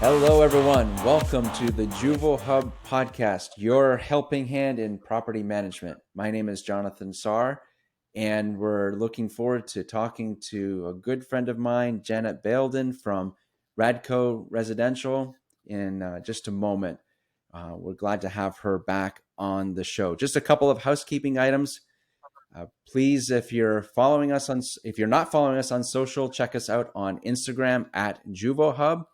Hello, everyone. Welcome to the Juvo Hub podcast, your helping hand in property management. My name is Jonathan Sarr, and we're looking forward to talking to a good friend of mine, Janet Baildon from RADCO Residential, in just a moment. We're glad to have her back on the show. Just a couple of housekeeping items. Please, if you're not following us on social, check us out on Instagram at Juvo Hub.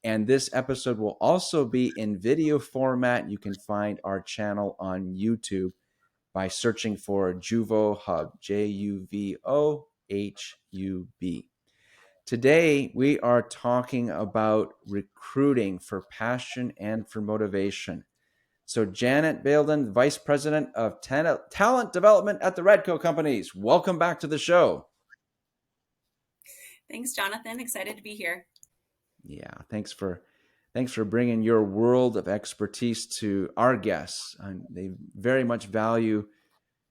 And this episode will also be in video format. You can find our channel on YouTube by searching for Juvo Hub, Juvohub. Today, we are talking about recruiting for passion and for motivation. So Janet Baildon, Vice President of Talent Development at the RADCO Companies. Welcome back to the show. Thanks, Jonathan. Excited to be here. Yeah, thanks for bringing your world of expertise to our guests. They very much value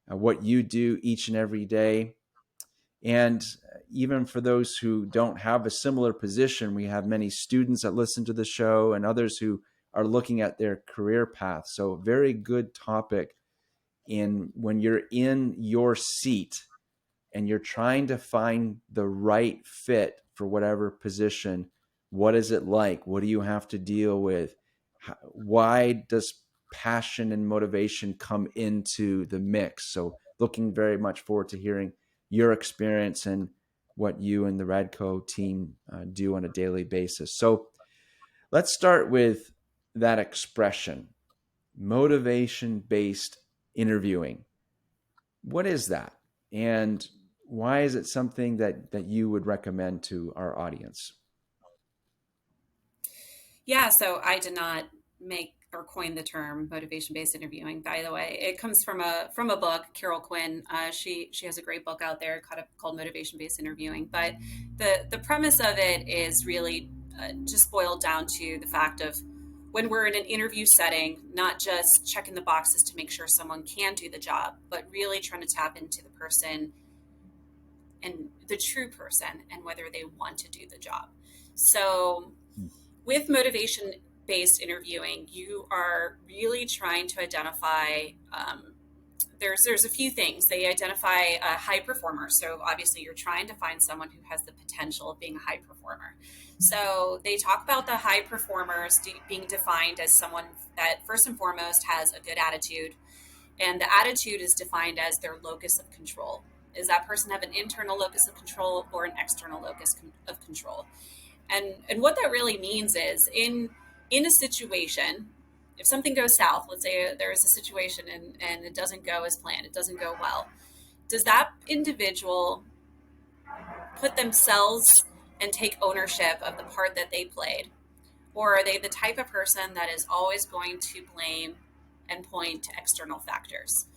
what you do each and every day. And even for those who don't have a similar position, we have many students that listen to the show and others who are looking at their career path. So very good topic when you're in your seat and you're trying to find the right fit for whatever position. What is it like? What do you have to deal with? Why does passion and motivation come into the mix? So looking very much forward to hearing your experience and what you and the RADCO team do on a daily basis. So let's start with that expression, motivation-based interviewing. What is that? And why is it something that you would recommend to our audience? Yeah, so I did not make or coin the term motivation-based interviewing. By the way, it comes from a book. Carol Quinn, she has a great book out there called Motivation-Based Interviewing. But the premise of it is really just boiled down to the fact of when we're in an interview setting, not just checking the boxes to make sure someone can do the job, but really trying to tap into the person and the true person and whether they want to do the job. So with motivation-based interviewing, you are really trying to identify, there's a few things. They identify a high performer. So obviously you're trying to find someone who has the potential of being a high performer. So they talk about the high performers being defined as someone that first and foremost has a good attitude. And the attitude is defined as their locus of control. Does that person have an internal locus of control or an external locus of control? And what that really means is in a situation, if something goes south, let's say there is a situation and it doesn't go as planned, it doesn't go well, does that individual put themselves and take ownership of the part that they played? Or are they the type of person that is always going to blame and point to external factors?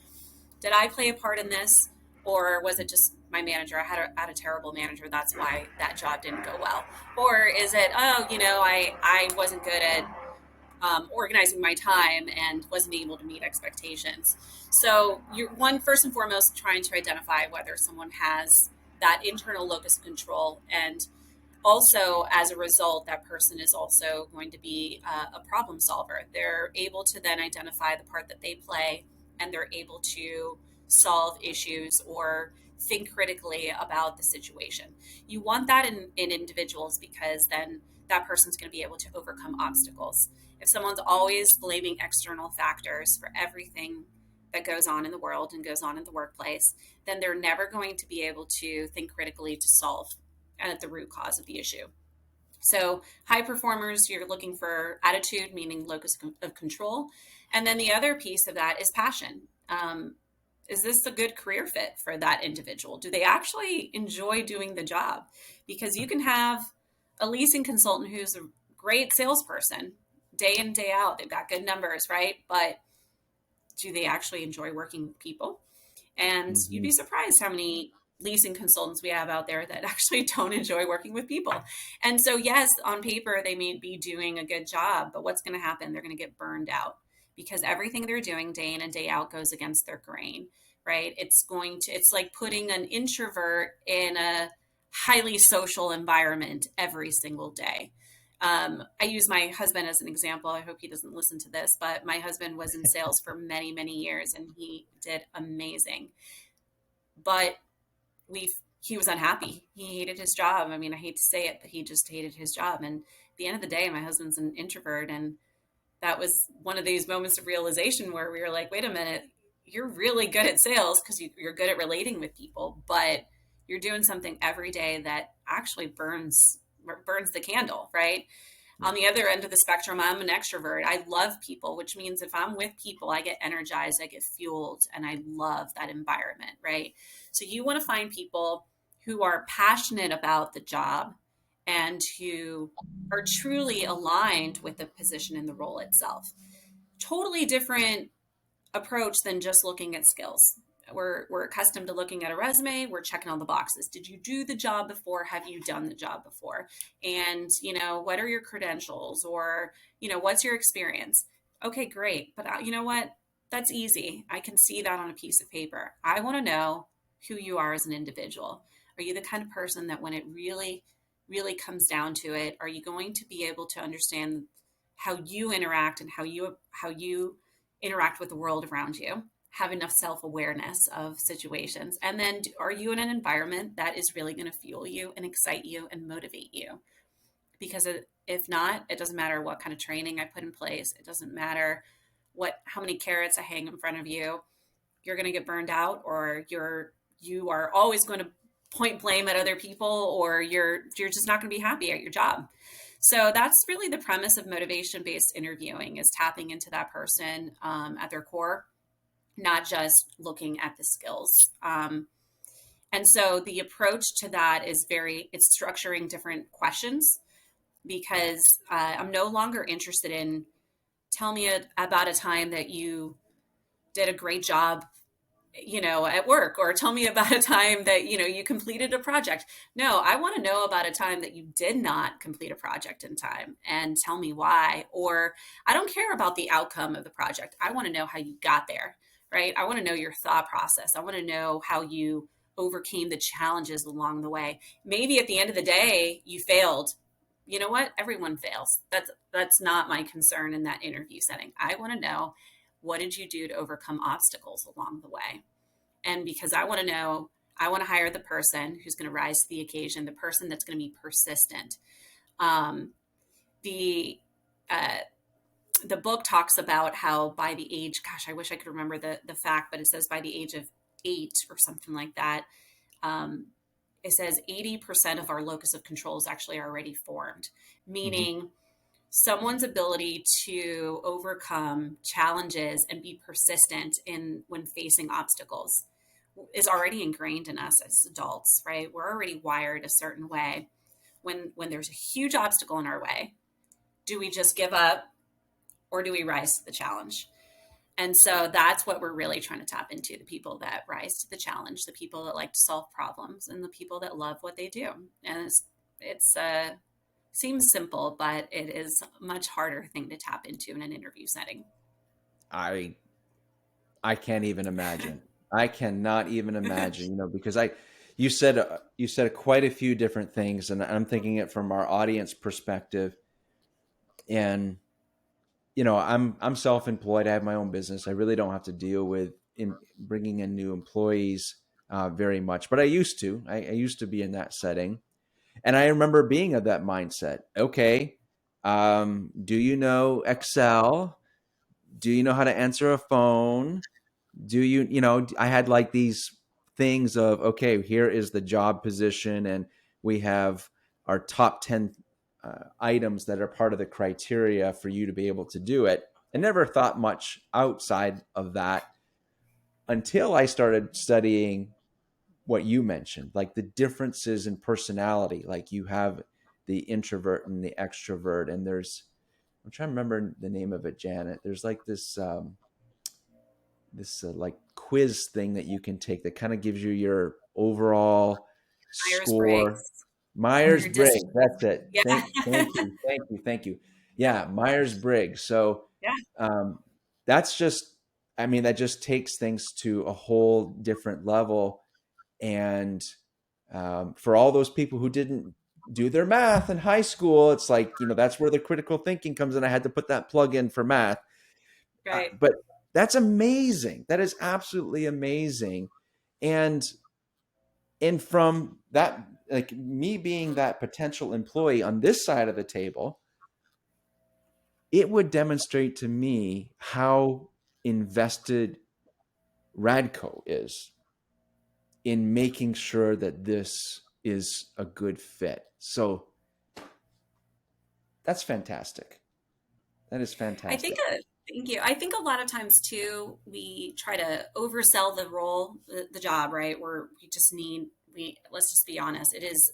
Did I play a part in this? Or was it just my manager? I had a terrible manager. That's why that job didn't go well. Or is it, I wasn't good at organizing my time and wasn't able to meet expectations. So you're first and foremost trying to identify whether someone has that internal locus of control, and also as a result, that person is also going to be a problem solver. They're able to then identify the part that they play, and they're able to solve issues or think critically about the situation. You want that in individuals because then that person's going to be able to overcome obstacles. If someone's always blaming external factors for everything that goes on in the world and goes on in the workplace, then they're never going to be able to think critically to solve the root cause of the issue. So high performers, you're looking for attitude, meaning locus of control. And then the other piece of that is passion. Is this a good career fit for that individual? Do they actually enjoy doing the job? Because you can have a leasing consultant who's a great salesperson day in, day out. They've got good numbers, right? But do they actually enjoy working with people? And you'd be surprised how many leasing consultants we have out there that actually don't enjoy working with people. And so, yes, on paper, they may be doing a good job, but what's going to happen? They're going to get burned out because everything they're doing day in and day out goes against their grain, right? It's like putting an introvert in a highly social environment every single day. I use my husband as an example. I hope he doesn't listen to this, but my husband was in sales for many, many years and he did amazing. But we he was unhappy. He hated his job. I mean, I hate to say it, but he just hated his job. And at the end of the day, my husband's an introvert, and that was one of these moments of realization where we were like, wait a minute, you're really good at sales because you're good at relating with people, but you're doing something every day that actually burns the candle, right? Yeah. On the other end of the spectrum, I'm an extrovert. I love people, which means if I'm with people, I get energized, I get fueled, and I love that environment, right? So you want to find people who are passionate about the job and who are truly aligned with the position and the role itself. Totally different approach than just looking at skills. We're accustomed to looking at a resume, we're checking all the boxes. Did you do the job before? Have you done the job before? And, what are your credentials, or, what's your experience? Okay, great. But you know what? That's easy. I can see that on a piece of paper. I want to know who you are as an individual. Are you the kind of person that when it really, really comes down to it, are you going to be able to understand how you interact and how you interact with the world around you, have enough self-awareness of situations, and then are you in an environment that is really going to fuel you and excite you and motivate you? Because if not, it doesn't matter what kind of training I put in place, it doesn't matter how many carrots I hang in front of you, you're going to get burned out, or you are always going to point blame at other people, or you're just not going to be happy at your job. So that's really the premise of motivation based interviewing, is tapping into that person at their core, not just looking at the skills. And so the approach to that is it's structuring different questions, because I'm no longer interested in tell me about a time that you did a great job at work, or tell me about a time that, you completed a project. No, I want to know about a time that you did not complete a project in time and tell me why. Or I don't care about the outcome of the project. I want to know how you got there, right? I want to know your thought process. I want to know how you overcame the challenges along the way. Maybe at the end of the day, you failed. You know what? Everyone fails. That's not my concern in that interview setting. I want to know, what did you do to overcome obstacles along the way? And because I want to know, I want to hire the person who's going to rise to the occasion, the person that's going to be persistent. Um, the uh, the book talks about how by the age, gosh, I wish I could remember the fact, but it says by the age of 8 or something like that, um, it says 80% of our locus of control is actually already formed, Mm-hmm. meaning someone's ability to overcome challenges and be persistent in when facing obstacles is already ingrained in us as adults, right? We're already wired a certain way. When there's a huge obstacle in our way, do we just give up, or do we rise to the challenge? And so that's what we're really trying to tap into, the people that rise to the challenge, the people that like to solve problems, and the people that love what they do. And it's seems simple, but it is a much harder thing to tap into in an interview setting. I I can't even imagine. I cannot even imagine, because you said quite a few different things, and I'm thinking it from our audience perspective. And I'm self-employed. I have my own business. I really don't have to deal with in bringing in new employees very much, but I used to. I used to be in that setting, and I remember being of that mindset. Okay, do you know Excel? Do you know how to answer a phone? I had like these things of, okay, here is the job position, and we have our top 10 items that are part of the criteria for you to be able to do it. I never thought much outside of that until I started studying what you mentioned, like the differences in personality. Like you have the introvert and the extrovert, and I'm trying to remember the name of it, Janet. There's like this like quiz thing that you can take that kind of gives you your overall Myers score. Briggs, Myers your disc. Briggs, that's it. Yeah. Thank you. Yeah, Myers Briggs. So Yeah. um, that's just, I mean, that just takes things to a whole different level. And for all those people who didn't do their math in high school. It's like, that's where the critical thinking comes in. I had to put that plug in for math. Right. But that's amazing. That is absolutely amazing. And from that, like me being that potential employee on this side of the table, it would demonstrate to me how invested Radco is in making sure that this is a good fit. So that's fantastic. That is I think fantastic. thank you. I think a lot of times too, we try to oversell the role, the job, right? We just need we let's just be honest. It is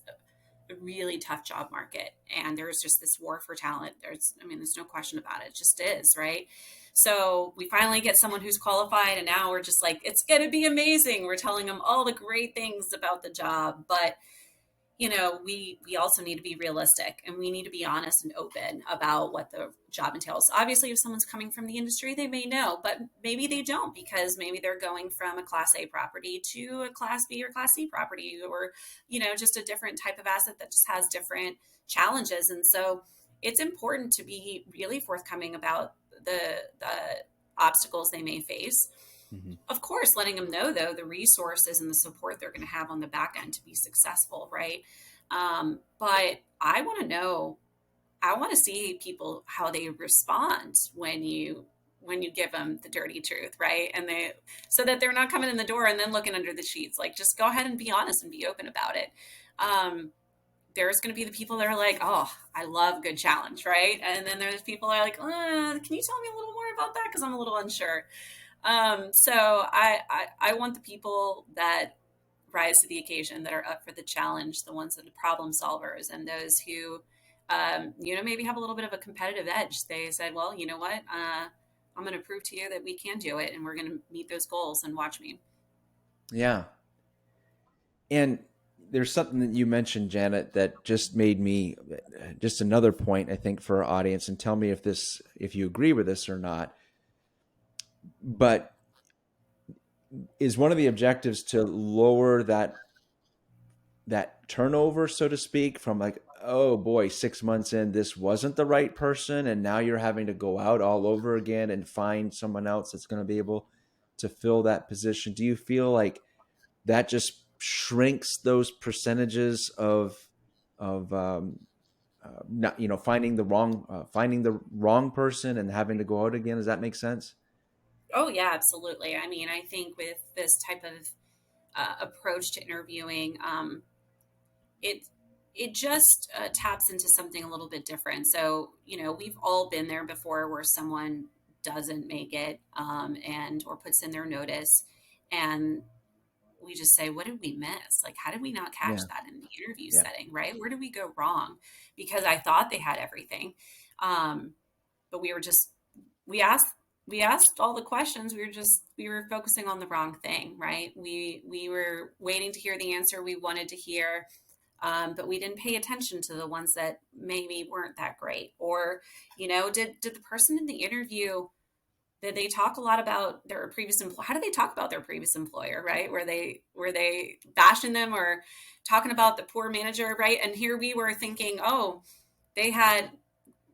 a really tough job market, and there's just this war for talent. There's no question about it. It just is, right? So we finally get someone who's qualified, and now we're just like, it's going to be amazing. We're telling them all the great things about the job, but we also need to be realistic, and we need to be honest and open about what the job entails. Obviously, if someone's coming from the industry, they may know, but maybe they don't, because maybe they're going from a class A property to a class B or class C property, or just a different type of asset that just has different challenges. And so it's important to be really forthcoming about the obstacles they may face. Mhm. Of course, letting them know, though, the resources and the support they're going to have on the back end to be successful, right? But I want to know, I want to see people how they respond when you give them the dirty truth, right? And they so that they're not coming in the door and then looking under the sheets. Like, just go ahead and be honest and be open about it. Um, there's going to be the people that are like, oh, I love good challenge, right? And then there's people that are like, can you tell me a little more about that, because I'm a little unsure. So I want the people that rise to the occasion, that are up for the challenge, the ones that are problem solvers, and those who, maybe have a little bit of a competitive edge. They said, well, you know what? I'm going to prove to you that we can do it, and we're going to meet those goals, and watch me. Yeah. And there's something that you mentioned, Janet, that just made me just another point, I think, for our audience. And tell me if you agree with this or not. But is one of the objectives to lower that turnover, so to speak, from like, oh boy, 6 months in, this wasn't the right person, and now you're having to go out all over again and find someone else that's going to be able to fill that position? Do you feel like that just shrinks those percentages of not, finding the wrong person and having to go out again? Does that make sense? Oh yeah, absolutely. I mean, I think with this type of approach to interviewing, it it just taps into something a little bit different. So we've all been there before, where someone doesn't make it, and or puts in their notice, and we just say, what did we miss? Like, how did we not catch Yeah, that in the interview yeah, setting, right? Where did we go wrong? Because I thought they had everything, um, but we asked all the questions. We were focusing on the wrong thing, right? We were waiting to hear the answer we wanted to hear, but we didn't pay attention to the ones that maybe weren't that great. Or, did the person in the interview, did they talk a lot about their previous employer? How do they talk about their previous employer, right? Were they bashing them, or talking about the poor manager, right? And here we were thinking, oh, they had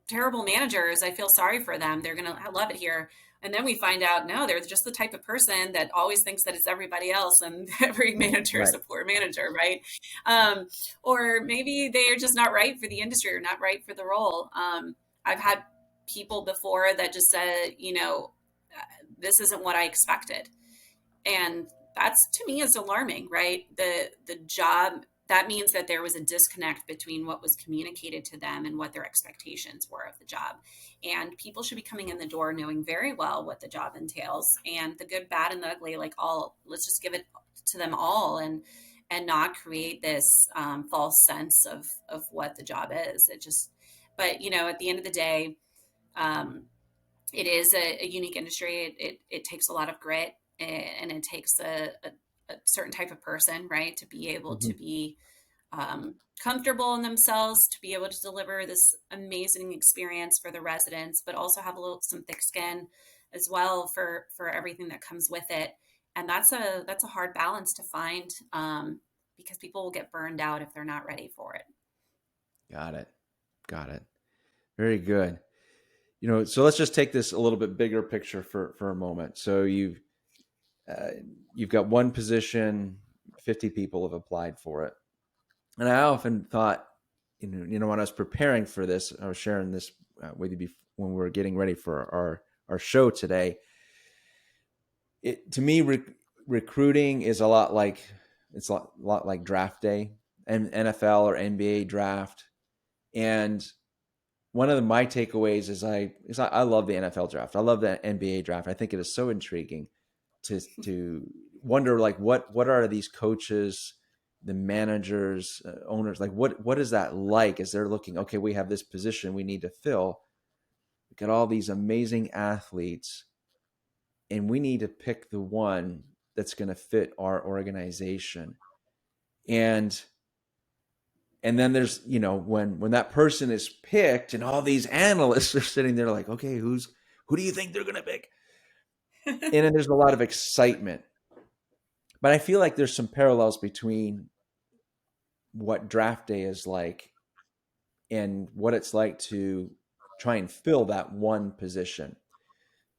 terrible managers. I feel sorry for them. They're going to love it here. And then we find out, no, they're just the type of person that always thinks that it's everybody else, and every manager is right. a poor manager, right? Um, or maybe they are just not right for the industry, or not right for the role. I've had people before that just said, this isn't what I expected. And that's, to me, is alarming, right? The job, that means that there was a disconnect between what was communicated to them and what their expectations were of the job. And people should be coming in the door knowing very well what the job entails, and the good, bad, and the ugly. Like, all, let's just give it to them all, and not create this false sense of what the job is. It just, but at the end of the day, um, it is a unique industry. It takes a lot of grit, and it takes a certain type of person, right, to be able to Mhm. be comfortable in themselves, to be able to deliver this amazing experience for the residents, but also have some thick skin as well for everything that comes with it. And that's a hard balance to find, because people will get burned out if they're not ready for it. Got it. Got it. Very good. So let's just take this a little bit bigger picture for a moment. So uh, you've got one position, 50 people have applied for it. And I often thought, when I was preparing for this, I was sharing this with you when we were getting ready for our show today. To me, recruiting is a lot like draft day and NFL or NBA draft. And one of my takeaways is I love the NFL draft. I love the NBA draft. I think it is so intriguing to wonder, like, what are these coaches, the managers, owners, like, what is that like as they're looking, okay, we have this position we need to fill. We got all these amazing athletes and we need to pick the one that's going to fit our organization. And then there's, when that person is picked and all these analysts are sitting there like, okay, who do you think they're going to pick? And then there's a lot of excitement. But I feel like there's some parallels between what draft day is like and what it's like to try and fill that one position.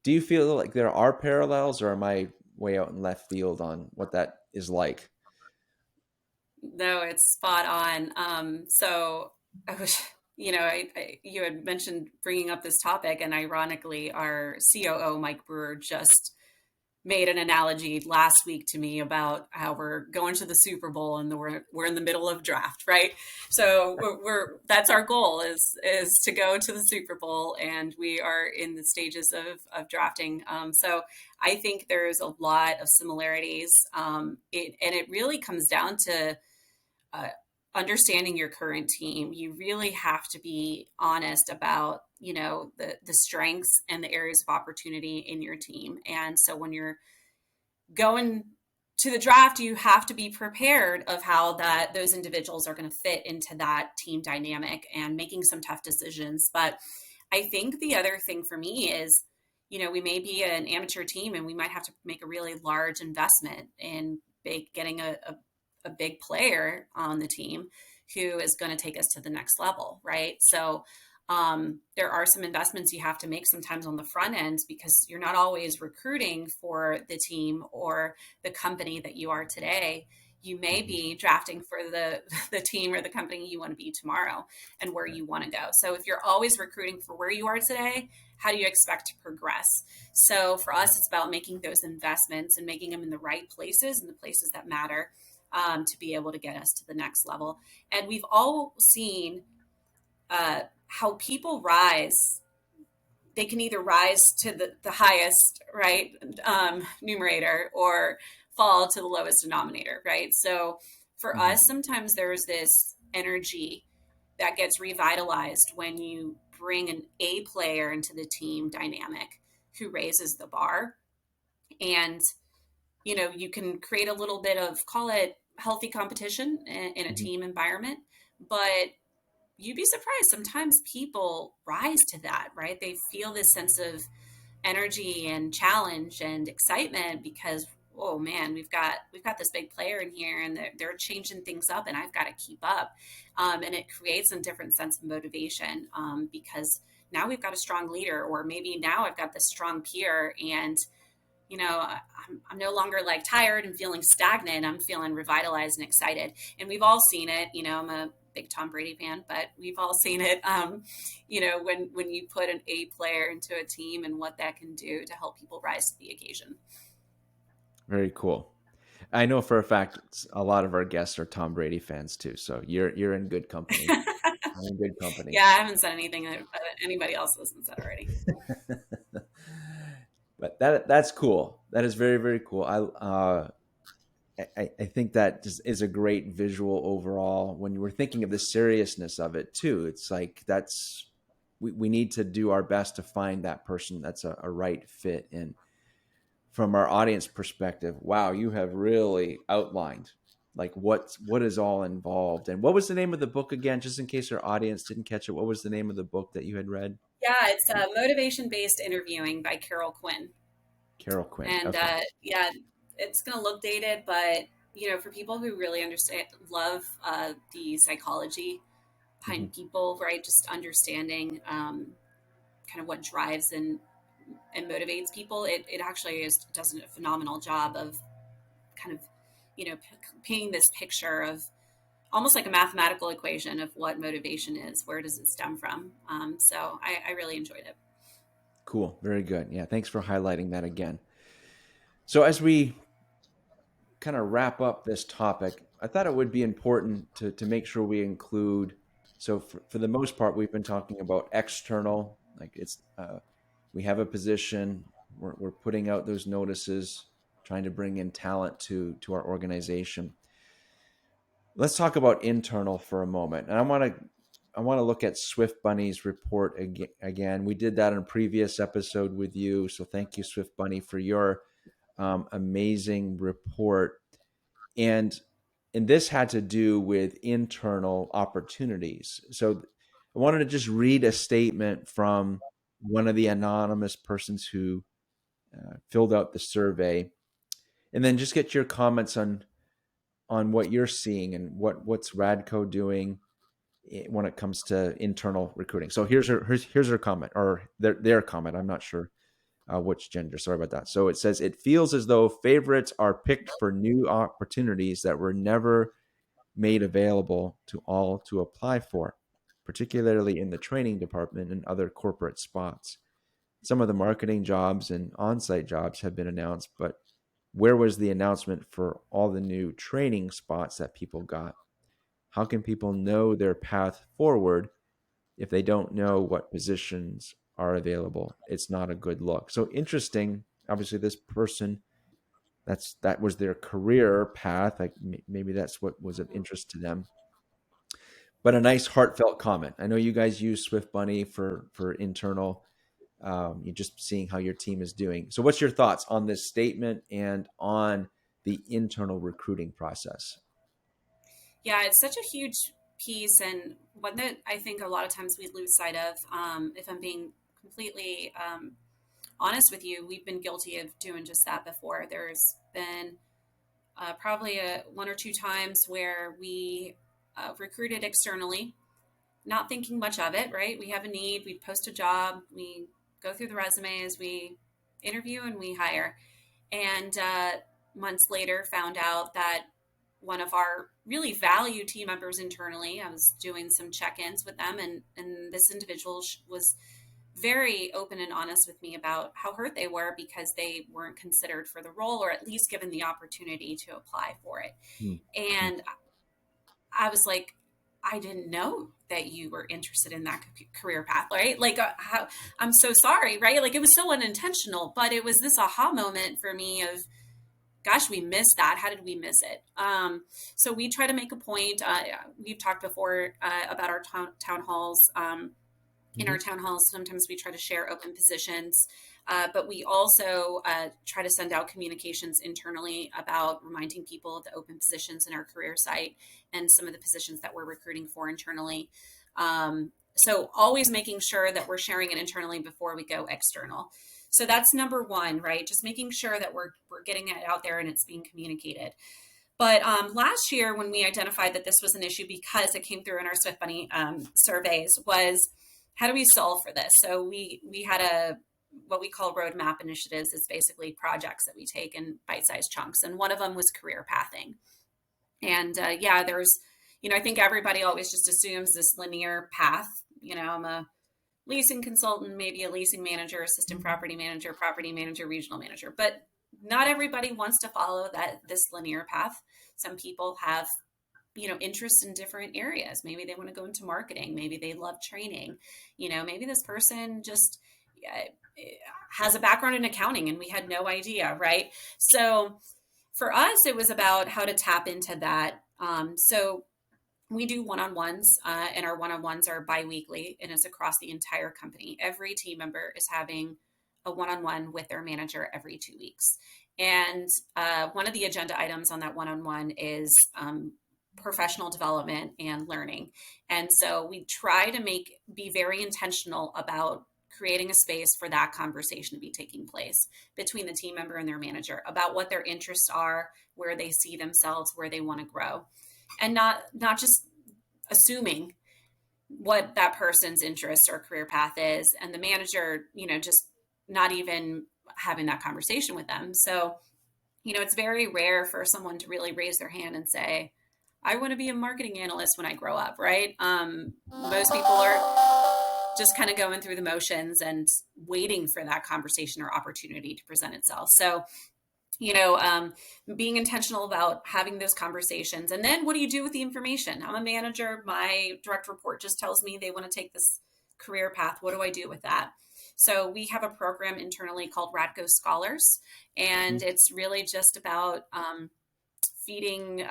Do you feel like there are parallels, or am I way out in left field on what that is like? No, it's spot on. So I was, you had mentioned bringing up this topic, and ironically, our COO, Mike Brewer, just made an analogy last week to me about how we're going to the Super Bowl and we're in the middle of draft, right? So that's our goal is to go to the Super Bowl, and we are in the stages of drafting. So I think there's a lot of similarities, and it really comes down to uh, understanding your current team. You really have to be honest about the strengths and the areas of opportunity in your team. And so when you're going to the draft, you have to be prepared of how that those individuals are going to fit into that team dynamic and making some tough decisions. But I think the other thing for me is, we may be an amateur team and we might have to make a really large investment in getting a big player on the team who is going to take us to the next level, right? So there are some investments you have to make sometimes on the front end, because you're not always recruiting for the team or the company that you are today. You may Mhm. be drafting for the team or the company you want to be tomorrow and where Right. you want to go. So if you're always recruiting for where you are today, how do you expect to progress? So for us, it's about making those investments and making them in the right places and the places that matter, to be able to get us to the next level. And we've all seen how people rise. They can either rise to the highest, right, numerator, or fall to the lowest denominator, right? So for Mhm. us, sometimes there's this energy that gets revitalized when you bring an A player into the team dynamic who raises the bar. And you can create a little bit of, call it, healthy competition in a Mhm. team environment. But you'd be surprised, sometimes people rise to that, right? They feel this sense of energy and challenge and excitement because, oh man, we've got this big player in here, and they're changing things up, and I've got to keep up. And it creates a different sense of motivation, because now we've got a strong leader, or maybe now I've got this strong peer, and I'm no longer like tired and feeling stagnant. I'm feeling revitalized and excited. And we've all seen it. I'm a big Tom Brady fan, but we've all seen it. When you put an A player into a team and what that can do to help people rise to the occasion. Very cool. I know for a fact a lot of our guests are Tom Brady fans too, so you're in good company. You're in good company. Yeah, I haven't said anything that anybody else hasn't said already. But that's cool. That is very, very cool. I think that just is a great visual overall. When you were thinking of the seriousness of it too, it's like we need to do our best to find that person that's a right fit. And from our audience perspective, wow, you have really outlined like what is all involved. And what was the name of the book again, just in case our audience didn't catch it? What was the name of the book that you had read? Yeah, it's motivation based interviewing by Carol Quinn. Carol Quinn. And Okay. yeah, it's going to look dated, but for people who really understand, love the psychology Mhm. behind people, right? Just understanding kind of what drives and motivates people. It actually does a phenomenal job of kind of, painting this picture of almost like a mathematical equation of what motivation is. Where does it stem from? So I really enjoyed it. Cool. Very good. Yeah. Thanks for highlighting that again. So, as we kind of wrap up this topic, I thought it would be important to make sure we include. So, for the most part, we've been talking about external, like we have a position, we're putting out those notices, trying to bring in talent to our organization. Let's talk about internal for a moment. And I want to look at Swift Bunny's report again. We did that in a previous episode with you. So thank you, Swift Bunny, for your amazing report. And this had to do with internal opportunities. So I wanted to just read a statement from one of the anonymous persons who filled out the survey, and then just get your comments on what you're seeing and what's Radco doing when it comes to internal recruiting. So here's her comment, or their comment. I'm not sure which gender. Sorry about that. So it says it feels as though favorites are picked for new opportunities that were never made available to all to apply for, particularly in the training department and other corporate spots. Some of the marketing jobs and on-site jobs have been announced, but where was the announcement for all the new training spots that people got? How can people know their path forward if they don't know what positions are available? It's not a good look. So interesting. Obviously, this person, that was their career path. Like maybe that's what was of interest to them. But a nice heartfelt comment. I know you guys use Swift Bunny for internal. You're just seeing how your team is doing. So, what's your thoughts on this statement and on the internal recruiting process? Yeah, it's such a huge piece, and one that I think a lot of times we lose sight of. If I'm being completely honest with you, we've been guilty of doing just that before. There's been probably one or two times where we recruited externally, not thinking much of it, right? We have a need, we post a job, we go through the resumes, we interview, and we hire. And months later, found out that one of our really valued team members internally, I was doing some check ins with them, and this individual was very open and honest with me about how hurt they were because they weren't considered for the role, or at least given the opportunity to apply for it. Hmm. And I was like, I didn't know that you were interested in that career path, right? Like, I'm so sorry, right? Like, it was so unintentional, but it was this aha moment for me of, gosh, we missed that. How did we miss it? So we try to make a point. We've talked before about our town halls. In our Mm-hmm. town halls, sometimes we try to share open positions, but we also try to send out communications internally about reminding people of the open positions in our career site and some of the positions that we're recruiting for internally. So always making sure that we're sharing it internally before we go external. So that's number one, right? Just making sure that we're getting it out there and it's being communicated. But last year, when we identified that this was an issue because it came through in our Swift Bunny surveys, was how do we solve for this? So we had what we call roadmap initiatives. Is basically projects that we take in bite-sized chunks, and one of them was career pathing. And yeah, I think everybody always just assumes this linear path. I'm a leasing consultant, maybe a leasing manager, assistant property manager, regional manager. But not everybody wants to follow this linear path. Some people have, interest in different areas. Maybe they want to go into marketing. Maybe they love training. Maybe this person just has a background in accounting and we had no idea, right? So for us, it was about how to tap into that. So we do one-on-ones, and our one-on-ones are biweekly, and it's across the entire company. Every team member is having a one-on-one with their manager every 2 weeks. And one of the agenda items on that one-on-one is professional development and learning. And so we try to be very intentional about creating a space for that conversation to be taking place between the team member and their manager about what their interests are, where they see themselves, where they want to grow, and not just assuming what that person's interest or career path is, and the manager, just not even having that conversation with them. So, it's very rare for someone to really raise their hand and say, I want to be a marketing analyst when I grow up, right? Most people are just kind of going through the motions and waiting for that conversation or opportunity to present itself. So, you know, um, being intentional about having those conversations. And then what do you do with the information? I'm a manager. My direct report just tells me they want to take this career path. What do I do with that? So we have a program internally called RADCO Scholars, and it's really just about feeding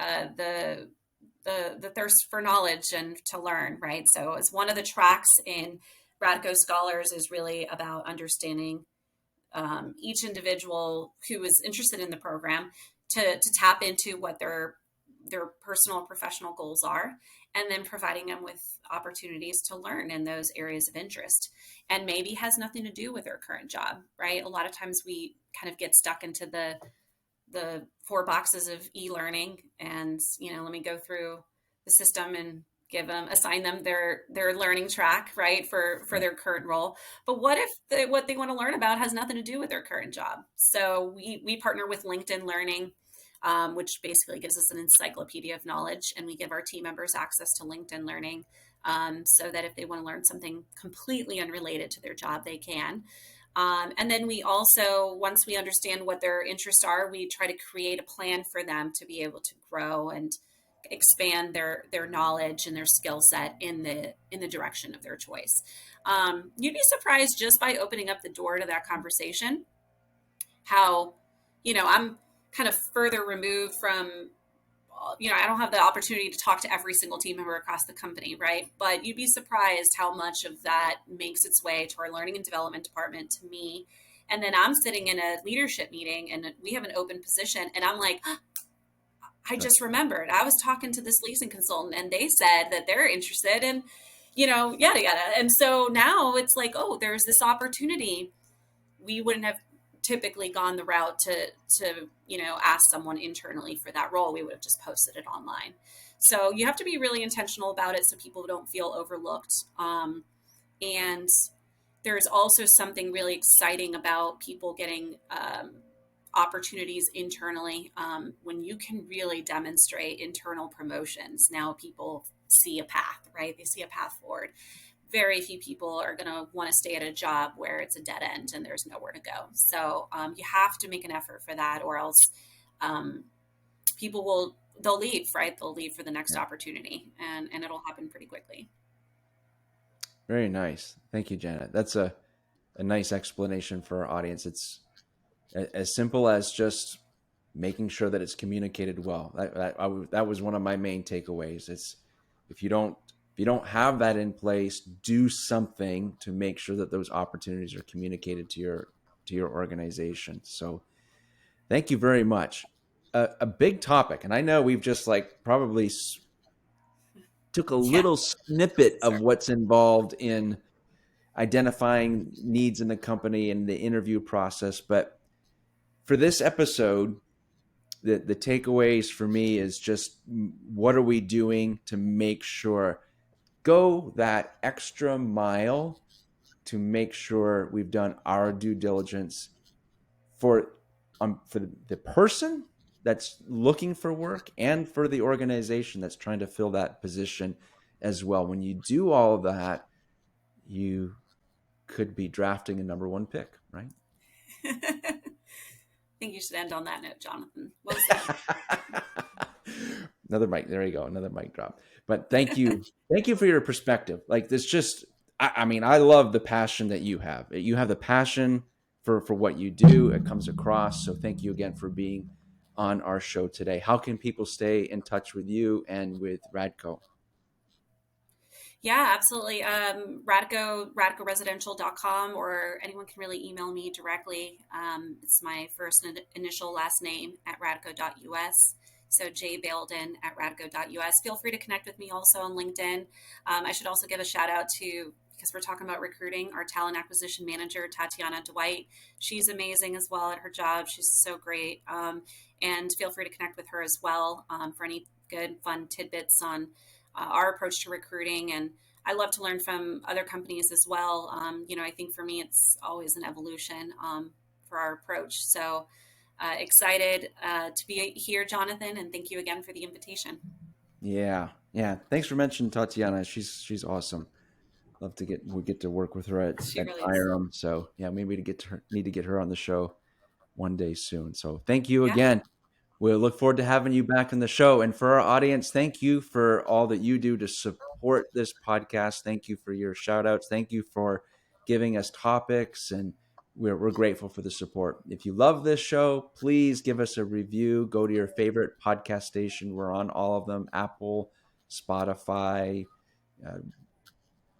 the thirst for knowledge and to learn, right? So as one of the tracks in RADCO Scholars is really about understanding each individual who is interested in the program to tap into what their personal and professional goals are, and then providing them with opportunities to learn in those areas of interest, and maybe has nothing to do with their current job, right? A lot of times we kind of get stuck into the four boxes of e-learning, and let me go through the system and assign them their learning track, right, for their current role. But what if what they want to learn about has nothing to do with their current job? So we partner with LinkedIn Learning, which basically gives us an encyclopedia of knowledge, and we give our team members access to LinkedIn Learning, so that if they want to learn something completely unrelated to their job, they can. And then we also, once we understand what their interests are, we try to create a plan for them to be able to grow and expand their knowledge and their skill set in the direction of their choice. You'd be surprised, just by opening up the door to that conversation, how I'm kind of further removed from, I don't have the opportunity to talk to every single team member across the company, right? But you'd be surprised how much of that makes its way to our learning and development department, to me. And then I'm sitting in a leadership meeting and we have an open position, and I'm like, I just remembered I was talking to this leasing consultant and they said that they're interested in, yada yada. And so now it's like, oh, there's this opportunity. We wouldn't have typically gone the route to ask someone internally for that role. We would have just posted it online. So you have to be really intentional about it so people don't feel overlooked. And there's also something really exciting about people getting opportunities internally, when you can really demonstrate internal promotions. Now people see a path, right? They see a path forward. Very few people are going to want to stay at a job where it's a dead end and there's nowhere to go. So you have to make an effort for that, or else they'll leave, right? They'll leave for the next opportunity, and it'll happen pretty quickly. Very nice. Thank you, Janet. That's a nice explanation for our audience. It's as simple as just making sure that it's communicated well. That was one of my main takeaways. It's if you don't have that in place, do something to make sure that those opportunities are communicated to your organization. So thank you very much. A big topic, and I know we've just probably took a Yeah. little snippet of what's involved in identifying needs in the company and the interview process. But for this episode, the takeaways for me is just, what are we doing to make sure, go that extra mile to make sure we've done our due diligence for the person that's looking for work and for the organization that's trying to fill that position as well. When you do all of that, you could be drafting a number one pick, right? I think you should end on that note, Jonathan. Well said. Another mic. There you go. Another mic drop. But thank you. Thank you for your perspective. This just, I mean, I love the passion that you have. You have the passion for what you do. It comes across. So thank you again for being on our show today. How can people stay in touch with you and with RADCO? Yeah, absolutely. radcoresidential.com, or anyone can really email me directly. It's my first and initial last name at radco.us. So Baildon at radco.us. Feel free to connect with me also on LinkedIn. I should also give a shout out to, because we're talking about recruiting, our talent acquisition manager, Tatiana Dwight. She's amazing as well at her job. She's so great. And feel free to connect with her as well, for any good, fun tidbits on our approach to recruiting. And I love to learn from other companies as well. I think for me, it's always an evolution for our approach. So excited to be here, Jonathan, and thank you again for the invitation. Yeah, yeah. Thanks for mentioning Tatiana. She's awesome. Love to get to work with her She at really is. IRM. So yeah, maybe to get to her, need to get her on the show one day soon. So thank you Yeah. again. We'll look forward to having you back on the show. And for our audience, thank you for all that you do to support this podcast. Thank you for your shout outs. Thank you for giving us topics. And we're grateful for the support. If you love this show, please give us a review. Go to your favorite podcast station. We're on all of them: Apple, Spotify. Uh,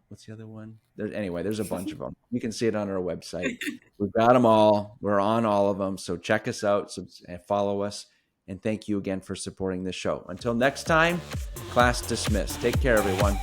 what's the other one? There's a bunch of them. You can see it on our website. We've got them all. We're on all of them. So check us out and follow us. And thank you again for supporting this show. Until next time, class dismissed. Take care, everyone.